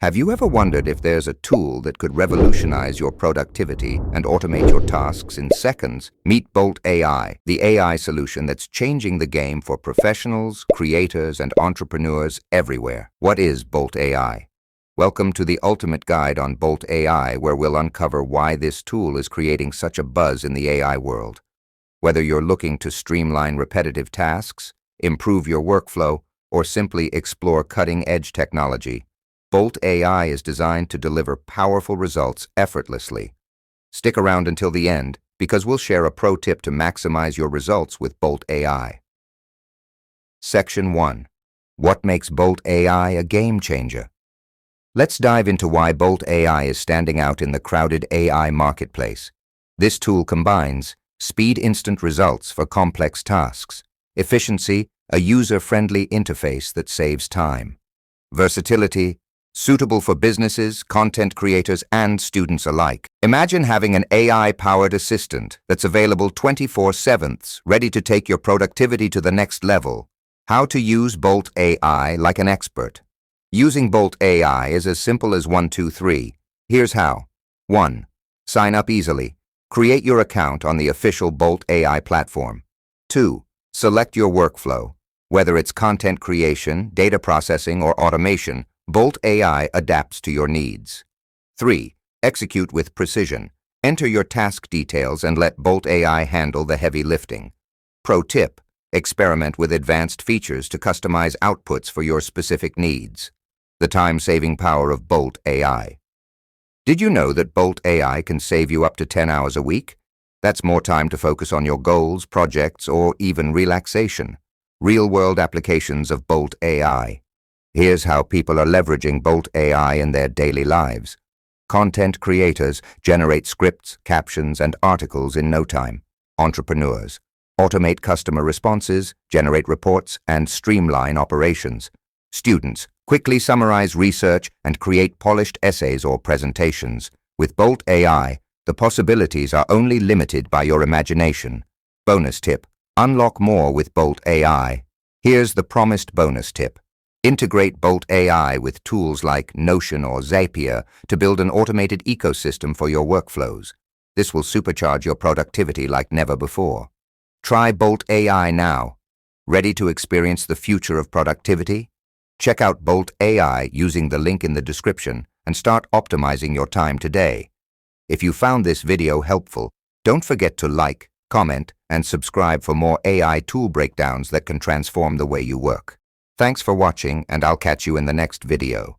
Have you ever wondered if there's a tool that could revolutionize your productivity and automate your tasks in seconds? Meet Bolt AI, the AI solution that's changing the game for professionals, creators, and entrepreneurs everywhere. What is Bolt AI? Welcome to the ultimate guide on Bolt AI, where we'll uncover why this tool is creating such a buzz in the AI world. Whether you're looking to streamline repetitive tasks, improve your workflow, or simply explore cutting-edge technology, Bolt AI is designed to deliver powerful results effortlessly. Stick around until the end, because we'll share a pro tip to maximize your results with Bolt AI. Section 1. What makes Bolt AI a game changer? Let's dive into why Bolt AI is standing out in the crowded AI marketplace. This tool combines speed, instant results for complex tasks; efficiency, a user-friendly interface that saves time; versatility, suitable for businesses, content creators, and students alike. Imagine having an AI-powered assistant that's available 24/7, ready to take your productivity to the next level. How to use Bolt AI like an expert. Using Bolt AI is as simple as 1, 2, 3. Here's how. 1. Sign up easily. Create your account on the official Bolt AI platform. 2. Select your workflow. Whether it's content creation, data processing, or automation, Bolt AI adapts to your needs. 3. Execute with precision. Enter your task details and let Bolt AI handle the heavy lifting. Pro tip: experiment with advanced features to customize outputs for your specific needs. The time-saving power of Bolt AI. Did you know that Bolt AI can save you up to 10 hours a week? That's more time to focus on your goals, projects, or even relaxation. Real-world applications of Bolt AI. Here's how people are leveraging Bolt AI in their daily lives. Content creators generate scripts, captions, and articles in no time. Entrepreneurs automate customer responses, generate reports, and streamline operations. Students quickly summarize research and create polished essays or presentations. With Bolt AI, the possibilities are only limited by your imagination. Bonus tip: unlock more with Bolt AI. Here's the promised bonus tip. Integrate Bolt AI with tools like Notion or Zapier to build an automated ecosystem for your workflows. This will supercharge your productivity like never before. Try Bolt AI now. Ready to experience the future of productivity? Check out Bolt AI using the link in the description and start optimizing your time today. If you found this video helpful, don't forget to like, comment, and subscribe for more AI tool breakdowns that can transform the way you work. Thanks for watching, and I'll catch you in the next video.